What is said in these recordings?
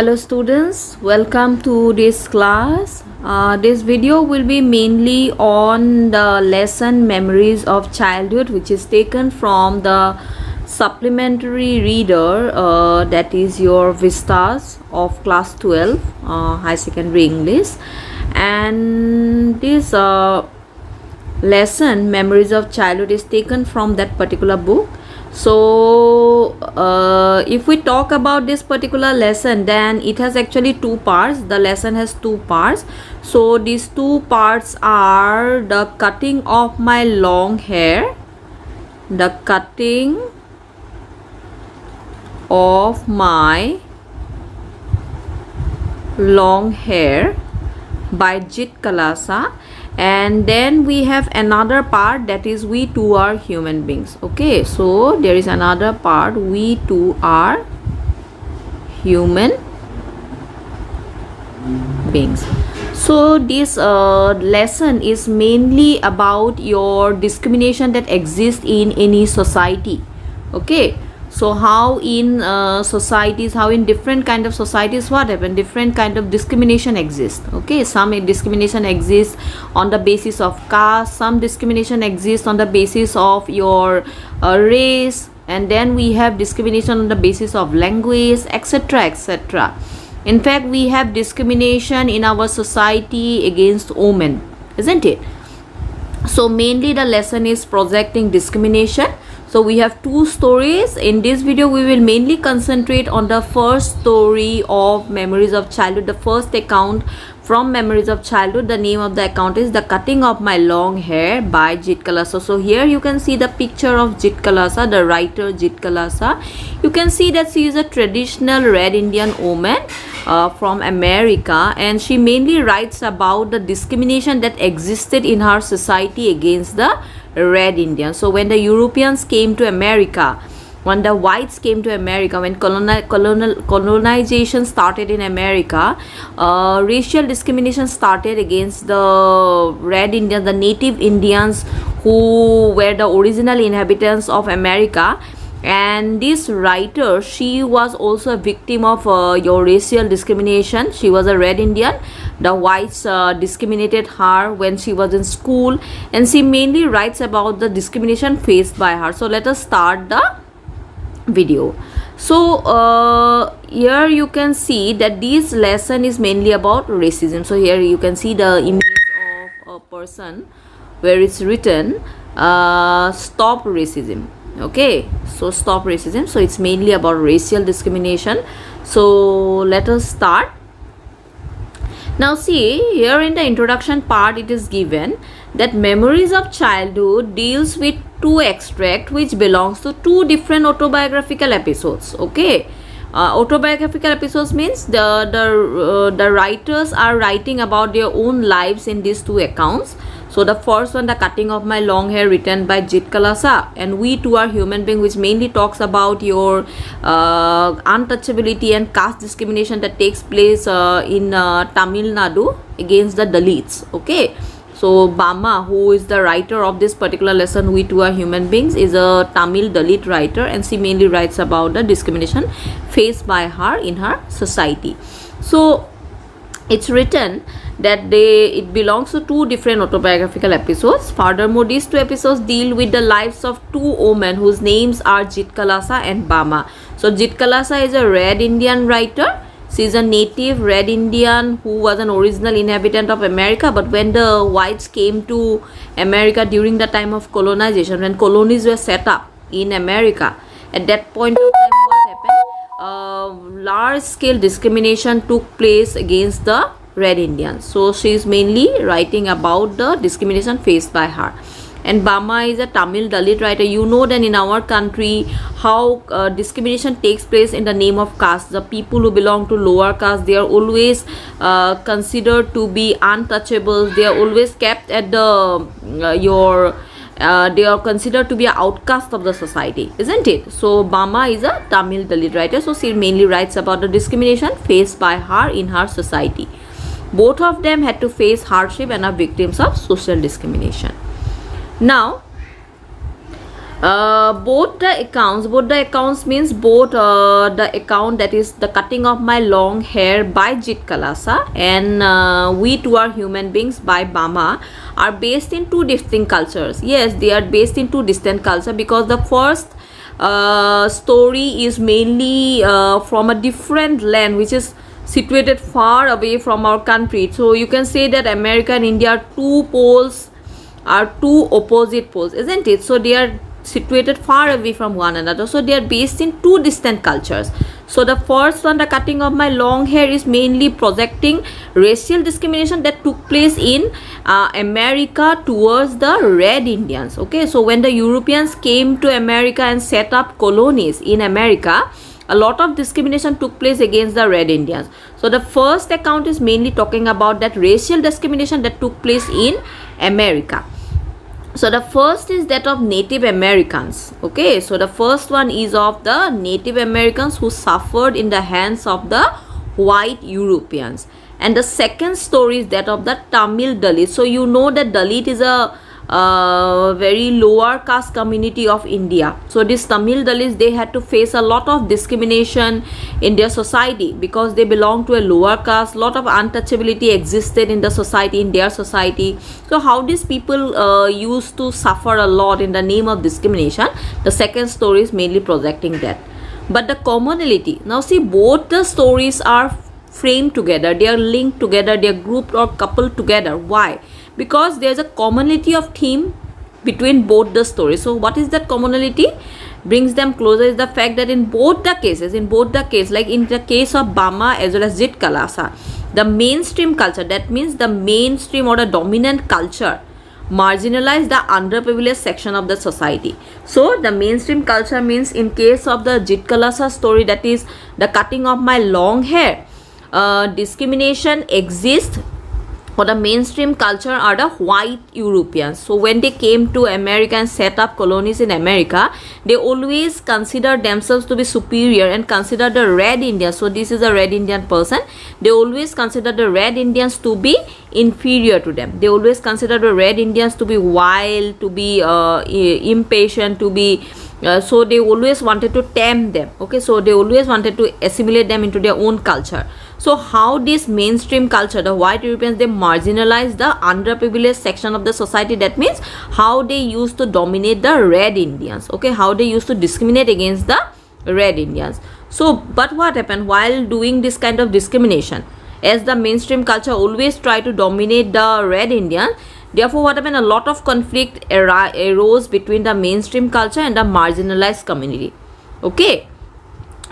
Hello students, welcome to this class. This video will be mainly on the lesson Memories of Childhood, which is taken from the supplementary reader that is your VISTAS of class 12 high secondary English. And this lesson Memories of Childhood is taken from that particular book. So if we talk about this particular lesson, then it has actually two parts. The lesson has two parts. So these two parts are the cutting of my long hair, the cutting of my long hair by Jit Kalasa, and then we have another part, that is we too are human beings. Okay, so there is another part, we too are human beings. So this lesson is mainly about your discrimination that exists in any society. Okay, so how in societies, how in different kind of societies, what happen, different kind of discrimination exists. Okay, some discrimination exists on the basis of caste, some discrimination exists on the basis of your race, and then we have discrimination on the basis of language, etc, etc. In fact, we have discrimination in our society against women, isn't it? So mainly the lesson is projecting discrimination. So we have two stories. In this video we will mainly concentrate on the first story of Memories of Childhood, the first account from Memories of Childhood. The name of the account is The Cutting of My Long Hair by Jit Kalasa. So here you can see the picture of Jit Kalasa, the writer Jit Kalasa. You can see that she is a traditional Red Indian woman from America, and she mainly writes about the discrimination that existed in her society against the Red Indians. So when the Europeans came to America, when the whites came to America, when colonization started in America, racial discrimination started against the Red Indians, the native Indians who were the original inhabitants of America. And this writer, she was also a victim of your racial discrimination. She was a Red Indian. The whites discriminated her when she was in school, and she mainly writes about the discrimination faced by her. So let us start the video. So here you can see that this lesson is mainly about racism. So here you can see the image of a person where it's written stop racism. Okay, so stop racism. So it's mainly about racial discrimination. So let us start. Now see, here in the introduction part it is given that Memories of Childhood deals with two extracts which belongs to two different autobiographical episodes. Okay, autobiographical episodes means the writers are writing about their own lives in these two accounts. So the first one, The Cutting of My Long Hair, written by Jit Kalasa, and We Too Are Human Beings, which mainly talks about your untouchability and caste discrimination that takes place in Tamil Nadu against the Dalits. Okay, so Bama, who is the writer of this particular lesson, We Too Are Human Beings, is a Tamil Dalit writer, and she mainly writes about the discrimination faced by her in her society. So it's written that it belongs to two different autobiographical episodes. Furthermore, these two episodes deal with the lives of two women whose names are Jit Kalasa and Bama. So Jit Kalasa is a Red Indian writer. She is a native Red Indian who was an original inhabitant of America, but when the whites came to America during the time of colonization, when colonies were set up in America, at that point of time what happened? Large scale discrimination took place against the Red Indians. So she is mainly writing about the discrimination faced by her. And Bama is a Tamil Dalit writer. You know that in our country how discrimination takes place in the name of caste. The people who belong to lower caste, they are always considered to be untouchables. They are always kept at the they are considered to be an outcast of the society, isn't it? So Bama is a Tamil Dalit writer. So she mainly writes about the discrimination faced by her in her society. Both of them had to face hardship and are victims of social discrimination. Now both the accounts means both the account that is the cutting of my long hair by Jit Kalasa and we two are human beings by Bama are based in two distinct cultures. Yes, they are based in two distinct cultures because the first story is mainly from a different land which is situated far away from our country. So you can say that America and India are two opposite poles, isn't it? So they are situated far away from one another, so they are based in two distant cultures. So the first one, the cutting of my long hair, is mainly projecting racial discrimination that took place in America towards the Red Indians. Okay, so when the Europeans came to America and set up colonies in America, a lot of discrimination took place against the Red Indians. So the first account is mainly talking about that racial discrimination that took place in America. So the first is that of Native Americans. Okay, so the first one is of the Native Americans who suffered in the hands of the white Europeans, and the second story is that of the Tamil Dalit. So you know that Dalit is a very lower caste community of India. So this Tamil Dalits, they had to face a lot of discrimination in their society because they belong to a lower caste. Lot of untouchability existed in the society, in their society. So how these people used to suffer a lot in the name of discrimination, the second story is mainly projecting that. But the commonality, now see, both the stories are framed together, they are linked together, they are grouped or coupled together. Why? Because there is a commonality of theme between both the stories. So what is that commonality brings them closer is the fact that in both the cases, like in the case of Bama as well as Jit Kalasa, the mainstream culture, that means the mainstream or the dominant culture, marginalize the underprivileged section of the society. So the mainstream culture means in case of the Jit Kalasa story, that is the cutting of my long hair, discrimination exists for the mainstream culture are the white Europeans. So when they came to America and set up colonies in America, they always consider themselves to be superior and consider the Red Indians. So this is a Red Indian person. They always consider the Red Indians to be inferior to them. They always consider the Red Indians to be wild, to be impatient, to be so they always wanted to tame them. Okay, so they always wanted to assimilate them into their own culture. So how this mainstream culture, the white Europeans, they marginalize the underprivileged section of the society. That means how they used to dominate the Red Indians. Okay, how they used to discriminate against the Red Indians. So but what happened while doing this kind of discrimination, as the mainstream culture always try to dominate the Red Indians, therefore what happened, a lot of conflict arose between the mainstream culture and the marginalized community. Okay,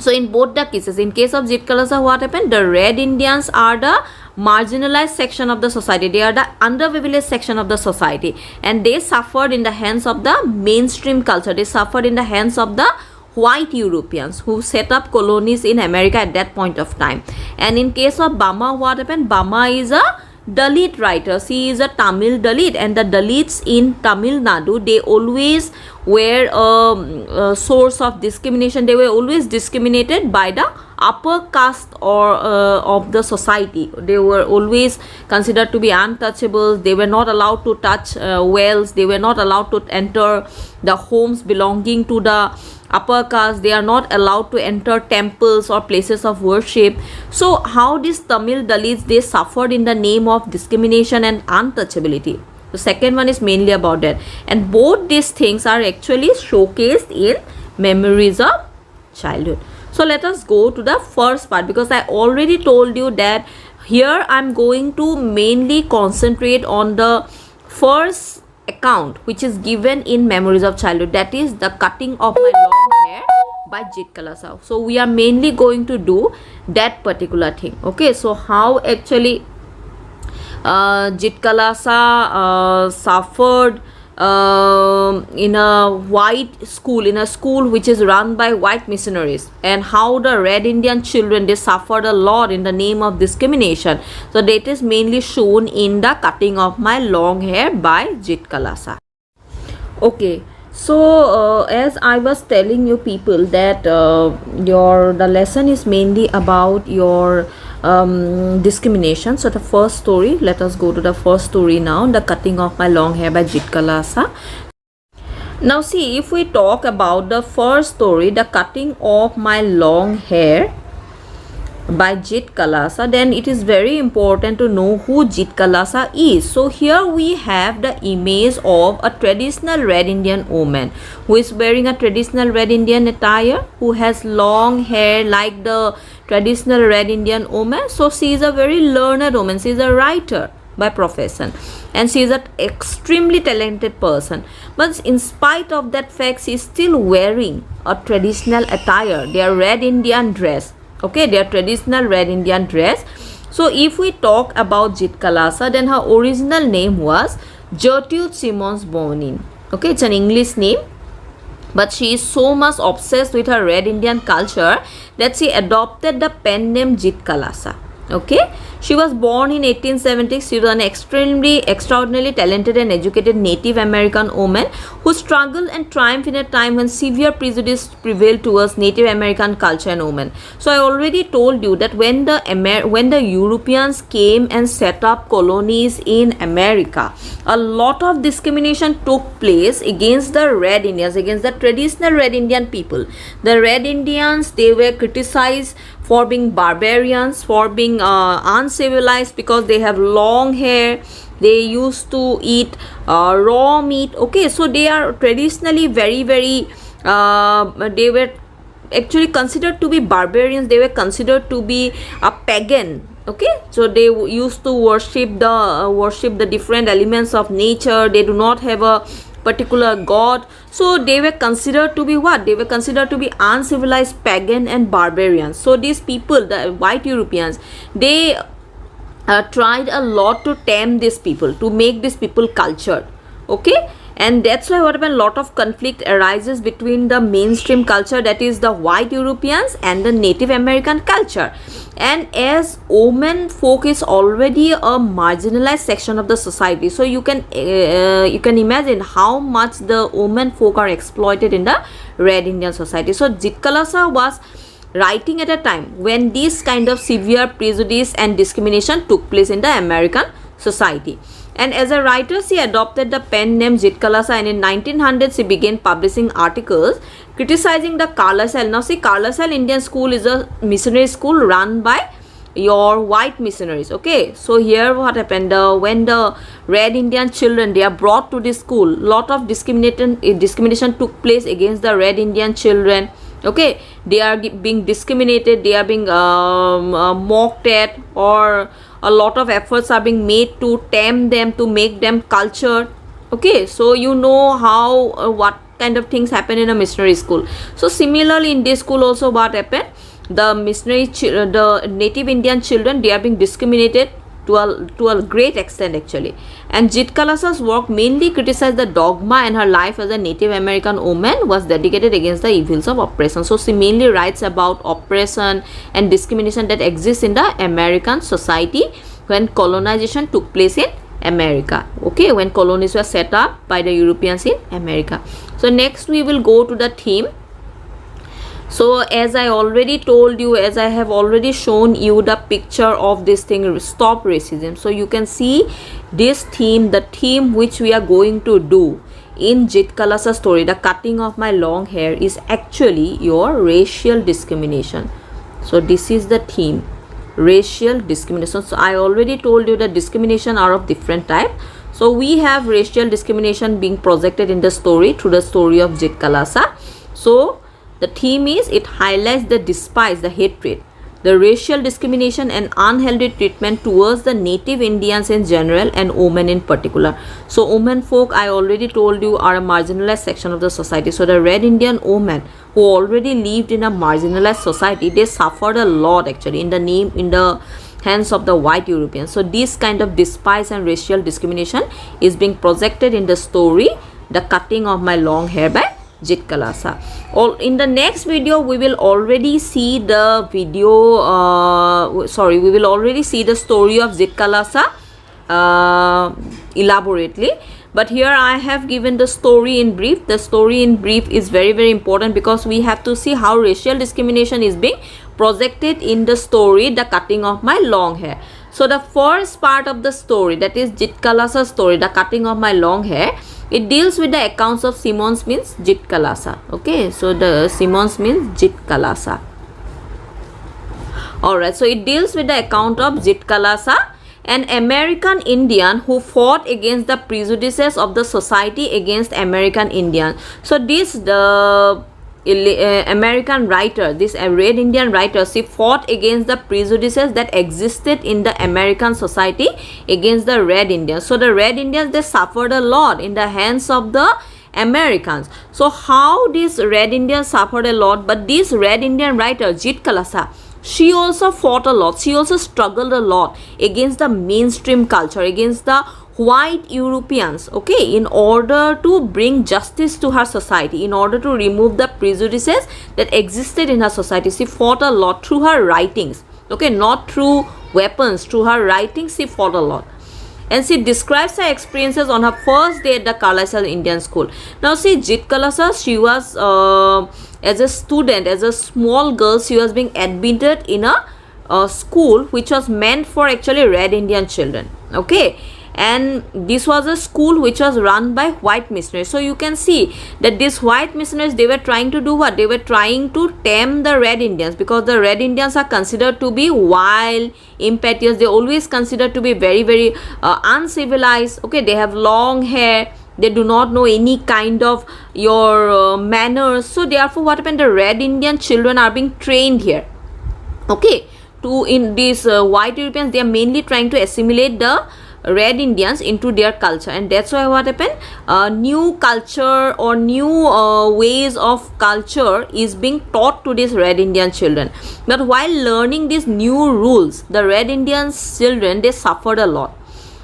so in both the cases, in case of Jit Kalasa, what happened, the Red Indians are the marginalized section of the society, they are the underprivileged section of the society, and they suffered in the hands of the mainstream culture, they suffered in the hands of the white Europeans who set up colonies in America at that point of time. And in case of Bama, what happened, Bama is a Dalit writer, she is a Tamil Dalit, and the Dalits in Tamil Nadu, they always were a source of discrimination. They were always discriminated by the upper caste or of the society. They were always considered to be untouchables. They were not allowed to touch wells. They were not allowed to enter the homes belonging to the upper caste. They are not allowed to enter temples or places of worship. So how these Tamil Dalits, they suffered in the name of discrimination and untouchability. The second one is mainly about that, and both these things are actually showcased in Memories of Childhood. So let us go to the first part, because I already told you that here I am going to mainly concentrate on the first account which is given in Memories of Childhood, that is the cutting of my long hair by Jit Kalasa. So we are mainly going to do that particular thing. Okay, so how actually Jit Kalasa suffered in a white school, in a school which is run by white missionaries, and how the Red Indian children, they suffered a lot in the name of discrimination. So that is mainly shown in the cutting of my long hair by Jit Kalasa. Okay, so as I was telling you people that the lesson is mainly about your discrimination. So the first story, let us go to the first story now, the cutting of my long hair by Jit Kalasa. Now see, if we talk about the first story, the cutting of my long hair by Jit Kalasa, then it is very important to know who Jit Kalasa is. So here we have the image of a traditional Red Indian woman who is wearing a traditional Red Indian attire, who has long hair like the traditional Red Indian woman. So she is a very learned woman. She is a writer by profession, and she is an extremely talented person, but in spite of that fact, she is still wearing a traditional attire, their Red Indian dress. Okay, their traditional Red Indian dress. So if we talk about Jit Kalasa, then her original name was Gertrude Simmons Bonin. Okay, it's an English name, but she is so much obsessed with her Red Indian culture that she adopted the pen name Jit Kalasa. Okay, she was born in 1876. She was an extraordinarily talented and educated Native American woman who struggled and triumphed in a time when severe prejudice prevailed towards Native American culture and women. So I already told you that when the Europeans came and set up colonies in America, a lot of discrimination took place against the Red Indians, against the traditional Red Indian people. The Red Indians, they were criticized for being barbarians, for being uncivilized, because they have long hair. They used to eat raw meat. Okay, so they are traditionally very they were actually considered to be barbarians. They were considered to be a pagan. Okay, so they used to worship the different elements of nature. They do not have a particular god. So they were considered to be what? They were considered to be uncivilized, pagan and barbarians. So these people, the white Europeans, they tried a lot to tame these people, to make these people cultured. Okay, and that's why what happened, lot of conflict arises between the mainstream culture, that is the white Europeans, and the Native American culture. And as women folk is already a marginalized section of the society, so you can imagine how much the women folk are exploited in the Red Indian society. So Jit Kalasa was writing at a time when this kind of severe prejudice and discrimination took place in the American society. And as a writer, she adopted the pen name Jit Kalasa, and in 1900 she began publishing articles criticizing the Carlisle. Now see, Carlisle Indian School is a missionary school run by your white missionaries. Okay, so here what happened, when the Red Indian children, they are brought to this school, lot of discrimination took place against the Red Indian children. Okay, they are being discriminated, they are being mocked at, or a lot of efforts are being made to tame them, to make them cultured. Okay, so you know how what kind of things happen in a missionary school. So similarly in this school also what happened, the the Native Indian children, they are being discriminated to a great extent actually. And Jit Kalasa's work mainly criticized the dogma, and her life as a Native American woman was dedicated against the evils of oppression. So she mainly writes about oppression and discrimination that exists in the American society when colonization took place in America. Okay, when colonies were set up by the Europeans in America. So next we will go to the theme. So as I already told you, as I have already shown you the picture of this thing, stop racism. So you can see this theme, the theme which we are going to do in Jit Kalasa's story, the cutting of my long hair, is actually your racial discrimination. So this is the theme, racial discrimination. So I already told you that discrimination are of different type. So we have racial discrimination being projected in the story through the story of Jit Kalasa. So the theme is, it highlights the despise, the hatred, the racial discrimination and unhealthy treatment towards the Native Indians in general and women in particular. So women folk, I already told you, are a marginalized section of the society. So the Red Indian women who already lived in a marginalized society, they suffered a lot actually in the hands of the white Europeans. So this kind of despise and racial discrimination is being projected in the story, the cutting of my long hair by Jit Kalasa. In the next video we will already see the we will already see the story of Jit Kalasa elaborately, but here I have given the story in brief. The story in brief is very important because we have to see how racial discrimination is being projected in the story, the cutting of my long hair. So the first part of the story, that is Jit Kalasa's story, the cutting of my long hair, It deals with the accounts of Simons means Jit Kalasa. Okay, so the Simons means Jit Kalasa. Alright, so it deals with the account of Jit Kalasa, an American Indian who fought against the prejudices of the society against American Indian. So this American writer, this Red Indian writer, she fought against the prejudices that existed in the American society against the Red Indians. So the Red Indians, they suffered a lot in the hands of the Americans. So how these Red Indians suffered a lot, but this Red Indian writer Jit Kalasa, she also fought a lot, she also struggled a lot against the mainstream culture, against the white Europeans, okay, in order to bring justice to her society, in order to remove the prejudices that existed in her society. She fought a lot through her writings, okay, not through weapons, through her writings she fought a lot. And she describes her experiences on her first day at the Carlisle Indian School. Now see, Jit Kalasa, she was as a student, as a small girl, she was being admitted in a school which was meant for actually Red Indian children, okay, and this was a school which was run by white missionaries. So you can see that these white missionaries, they were trying to do what? They were trying to tame the Red Indians, because the Red Indians are considered to be wild, impetuous, they always considered to be very, very uncivilized, okay, they have long hair, they do not know any kind of your manners. So therefore what happened, the Red Indian children are being trained here, okay, to in these white Europeans, they are mainly trying to assimilate the Red Indians into their culture, and that's why what happened, new culture or new ways of culture is being taught to these Red Indian children. But while learning these new rules, the Red Indian children, they suffered a lot.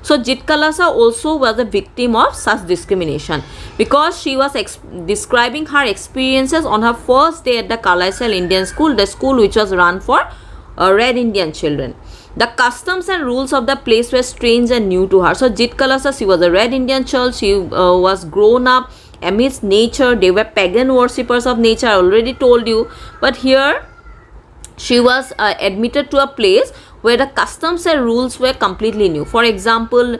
So Jit Kalasa also was a victim of such discrimination, because she was describing her experiences on her first day at the Carlisle Indian School, the school which was run for Red Indian children. The customs and rules of the place were strange and new to her. So Jit Kalasa, she was a Red Indian child, she was grown up amidst nature, they were pagan worshippers of nature, I already told you. But here she was admitted to a place where the customs and rules were completely new. For example,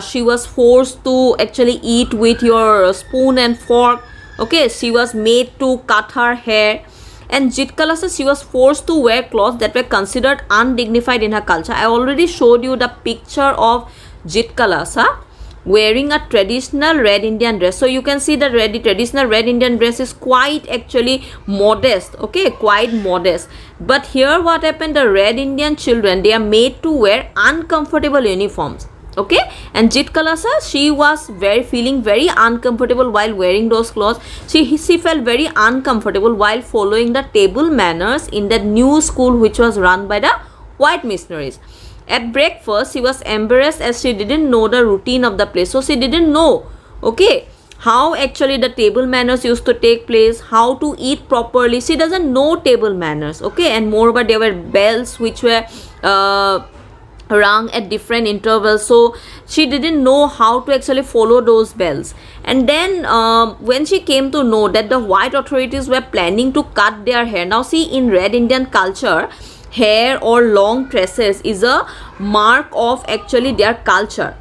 she was forced to actually eat with your spoon and fork, okay, she was made to cut her hair. And Jit Kalasa, she was forced to wear clothes that were considered undignified in her culture. I already showed you the picture of Jit Kalasa wearing a traditional Red Indian dress. So you can see the traditional Red Indian dress is quite actually modest, okay, quite modest. But here what happened, the Red Indian children, they are made to wear uncomfortable uniforms, okay, and Jit Kalasa, she was feeling very uncomfortable while wearing those clothes. She felt very uncomfortable while following the table manners in that new school which was run by the white missionaries. At breakfast, she was embarrassed as she didn't know the routine of the place. So she didn't know, okay, how actually the table manners used to take place, how to eat properly. She doesn't know table manners, okay, and moreover there were bells which were rung at different intervals, so she didn't know how to actually follow those bells. And then when she came to know that the white authorities were planning to cut their hair. Now see, in Red Indian culture, hair or long tresses is a mark of actually their culture,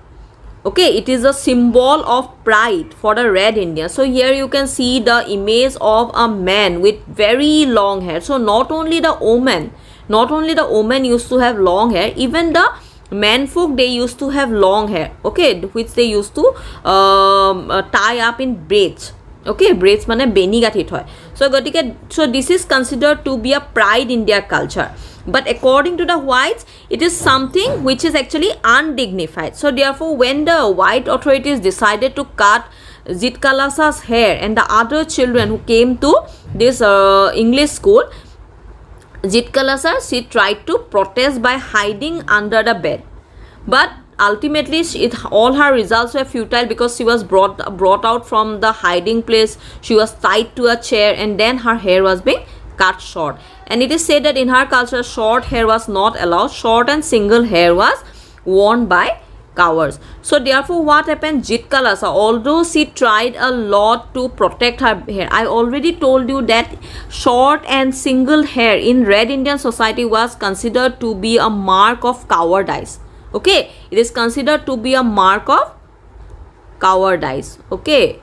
okay, it is a symbol of pride for the Red Indians. So here you can see the image of a man with very long hair. So not only the woman used to have long hair, even the men folk, they used to have long hair, okay, which they used to tie up in braids, okay, braids mane beni gathi thoy. So this is considered to be a pride in their culture. But according to the whites, it is something which is actually undignified. So therefore when the white authorities decided to cut Jit Kalasa's hair and the other children who came to this English school, Jit Kalasa, she tried to protest by hiding under the bed, but ultimately all her results were futile, because she was brought out from the hiding place, she was tied to a chair, and then her hair was being cut short. And it is said that in her culture, short hair was not allowed, short and single hair was worn by cowards. So therefore what happened, Jit Kalasa, although she tried a lot to protect her hair, I already told you that short and single hair in Red Indian society was considered to be a mark of cowardice, okay, it is considered to be a mark of cowardice. Okay,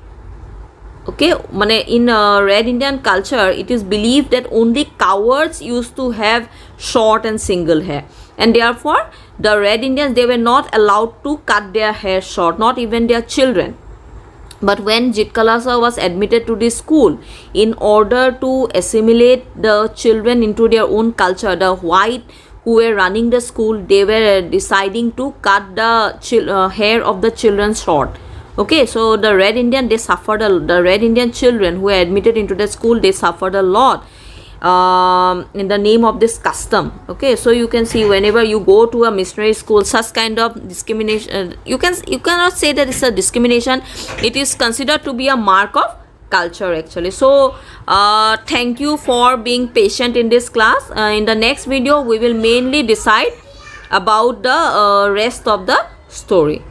mane in red Indian culture it is believed that only cowards used to have short and single hair, and therefore the red Indians, they were not allowed to cut their hair short, not even their children. But when Jitkalasa was admitted to the school, in order to assimilate the children into their own culture, the white who were running the school, they were deciding to cut the hair of the children short. Okay, so the red Indian, they suffered the red Indian children who were admitted into the school, they suffered a lot in the name of this custom. Okay, so you can see whenever you go to a missionary school, such kind of discrimination, you cannot say that it's a discrimination, it is considered to be a mark of culture actually. So thank you for being patient in this class. In the next video we will mainly decide about the rest of the story.